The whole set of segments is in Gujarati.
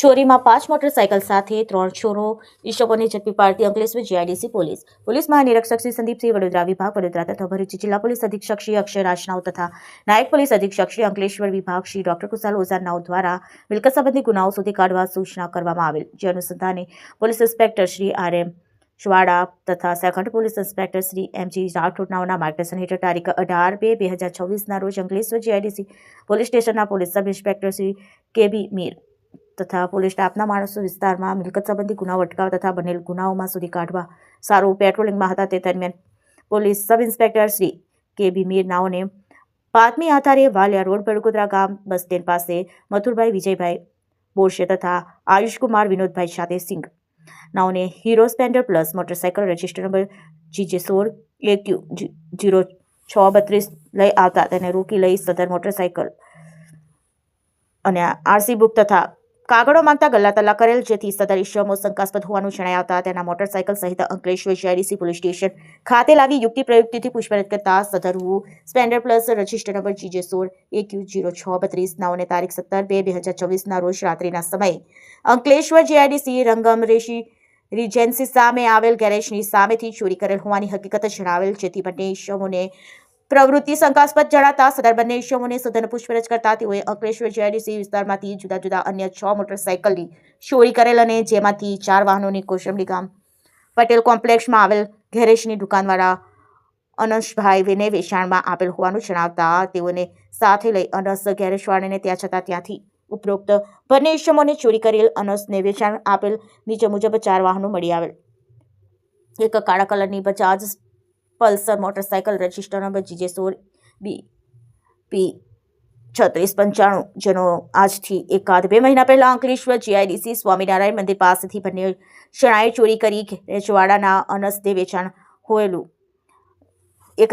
ચોરીમાં 5 મોટરસાયકલ સાથે 3 ચોરો ઇસમોને ઝડપી પાડતી અંકલેશ્વર જીઆઈડીસી પોલીસ મહાનિરીક્ષક શ્રી સંદીપસિંહ વડોદરા વિભાગ વડોદરા તથા ભરૂચ જિલ્લા પોલીસ અધિક્ષક શ્રી અક્ષય રાજનાવ તથા નાયબ પોલીસ અધિક્ષક શ્રી અંકલેશ્વર વિભાગ શ્રી ડોક્ટર કુશાલ ઓઝાનાવ દ્વારા મિલકત સંબંધી ગુનાઓ શોધી કાઢવા સૂચના કરવામાં આવેલ, જે અનુસંધાને police inspector Shri R M. Shavada તથા second police inspector Shri M G. રાઠોડના માર્ગદર્શન હેઠળ તારીખ 18/2/2024 રોજ અંકલેશ્વર જીઆઈડીસી પોલીસ સ્ટેશનના police sub inspector Shri K B. Mir તથા પોલીસ સ્ટાફના માણસો વિસ્તારમાં મિલકત સંબંધી ગુનાઓ અટકાવવા તથા બનેલ ગુનાઓમાં શોધી કાઢવા સારું પેટ્રોલિંગમાં હતા. તે દરમિયાન police sub inspector Shri K B. Mir નાઓને બાતમી આધારે વાલિયા રોડ બડગોદરા ગામ બસ સ્ટેન્ડ પાસે મથુરભાઈ વિજયભાઈ બોરશે તથા આયુષકુમાર વિનોદભાઈ સાથે સિંઘ નાઓને Hero Splendor plus motorcycle register number GJ16AQ0632 લઈ આવતા તેને રોકી લઈ સદર મોટરસાયકલ અને આરસી બુક તથા કાગળો માંગતા ગલ્લા તલ્લા કરેલ, જેથી સદર ઇસમો શંકાસ્પદ હોવાનું જણાઈ આવતા તેના મોટરસાયકલ સહિત અંકલેશ્વર જીઆઈડીસી પોલીસ સ્ટેશન ખાતે લાવી યુક્તિ પ્રયુક્તિથી પૂછપરછ કરતા સદરનું Splendor plus register number GJ16AQ0632 નાઓને તારીખ 17/2/2024 રોજ રાત્રિના સમયે અંકલેશ્વર જીઆઈડીસી રંગમ રીજન્સી સામે આવેલ ગેરેજની સામેથી ચોરી કરેલ હોવાની હકીકત જણાવેલ, જેથી બંને ઇસમોને પ્રવૃત્તિ શંકાસ્પદ જણાતા સદર બંને ઇસમોને સઘન પૂછપરછ કરતા તેઓએ અંકલેશ્વર જીઆઈડીસી વિસ્તારમાંથી જુદા જુદા અન્ય 6 મોટરસાયકલની ચોરી કરેલ અને જેમાંથી 4 વાહનોની કોસંબડી ગામ પટેલ કોમ્પ્લેક્સમાં આવેલ ગેરેજની દુકાનવાળા અનસભાઈને વેચાણમાં આપેલ હોવાનું જણાવતા તેઓને સાથે લઈ અનસ ગેરેજવાળાને ત્યાં જતા ત્યાંથી ઉપરોક્ત બંને ઇસમોને ચોરી કરેલ અનસને વેચાણ આપેલ નીચે મુજબ 4 વાહનો મળી આવેલ. એક કાળા કલરની Bajaj Pulsar motorcycle register number GJ16BP3695, જેનો આજથી 1-2 મહિના પહેલા અંકલેશ્વર જીઆઈડીસી સ્વામિનારાયણ મંદિર પાસેથી બંને જણાએ ચોરી કરી ગેરેજવાળાના અનસને વેચાણ હોયેલું. એક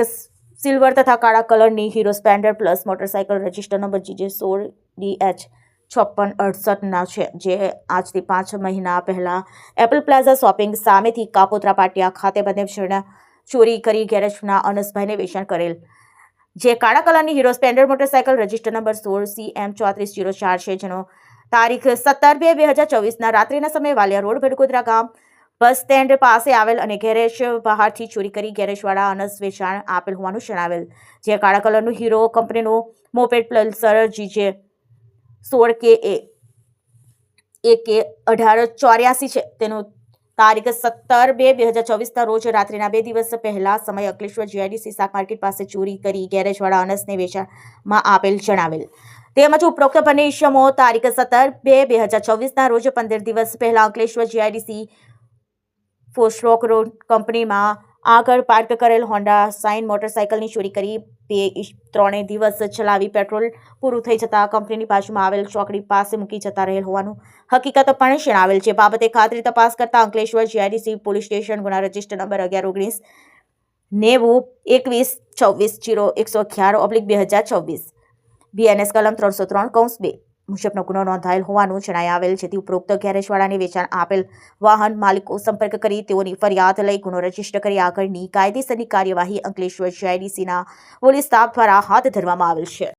સિલ્વર તથા કાળા કલરની hero Splendor plus motorcycle register number GJ16DH5668 છે, જે આજથી 5 મહિના પહેલા એપલ પ્લાઝા શોપિંગ સામેથી કાપોદ્રા પાટિયા ખાતે બંને જણા ચોરી કરી ગેરેજના અનસભાઈને વેચાણ કરેલ. જે કાળા કલરની hero Splendor motorcycle register number 16CM3404 છે, જેનો તારીખ 17/2/2024 રાત્રિના સમયે વાલિયા રોડ બડગોદરા ગામ બસ સ્ટેન્ડ પાસે આવેલ અને ગેરેજ બહારથી ચોરી કરી ગેરેજવાળા અનસ વેચાણ આપેલ હોવાનું જણાવેલ. જે કાળા કલરનું હીરો કંપનીનું મોપેડ પલ્સર GJ16AK1884 છે, તેનું તારીખ 17/2/2024 રોજ રાત્રિના 2 દિવસ પહેલા સમય અંકલેશ્વર જીઆઈડીસી શાક માર્કેટ પાસે ચોરી કરી ગેરેજવાળા અનસને વેચાણમાં આપેલ જણાવેલ. તેમજ ઉપરોક્ત બંને ઇસમો તારીખ 17/2/2024 રોજ 15 દિવસ પહેલા અંકલેશ્વર જીઆઈડીસી ફોસ્ટ્રોક રોડ કંપનીમાં આગળ પાર્ક કરેલ હોન્ડા સાઇન મોટરસાયકલની ચોરી કરી 3 દિવસ ચલાવી પેટ્રોલ પૂરું થઈ જતા કંપનીની બાજુમાં આવેલ ચોકડી પાસે મૂકી જતા રહેલ હોવાનું હકીકત પણ જણાવેલ છે. બાબતે ખાતરી તપાસ કરતા અંકલેશ્વર જીઆઈડીસી પોલીસ સ્ટેશન ગુના રજિસ્ટર નંબર 1119902140-111/2024 BNS કલમ 303(2) મુજબનો ગુનો નોંધાયેલ હોવાનું જણાઈ આવેલ, જેથી ઉપરોક્ત ગેરેજવાળાને વેચાણ આપેલ વાહન માલિકો સંપર્ક કરી તેઓની ફરિયાદ લઈ ગુનો રજીસ્ટર કરી આગળની કાયદેસરની કાર્યવાહી અંકલેશ્વર જીઆઈડીસીના પોલીસ સ્ટાફ દ્વારા હાથ ધરવામાં આવેલ છે.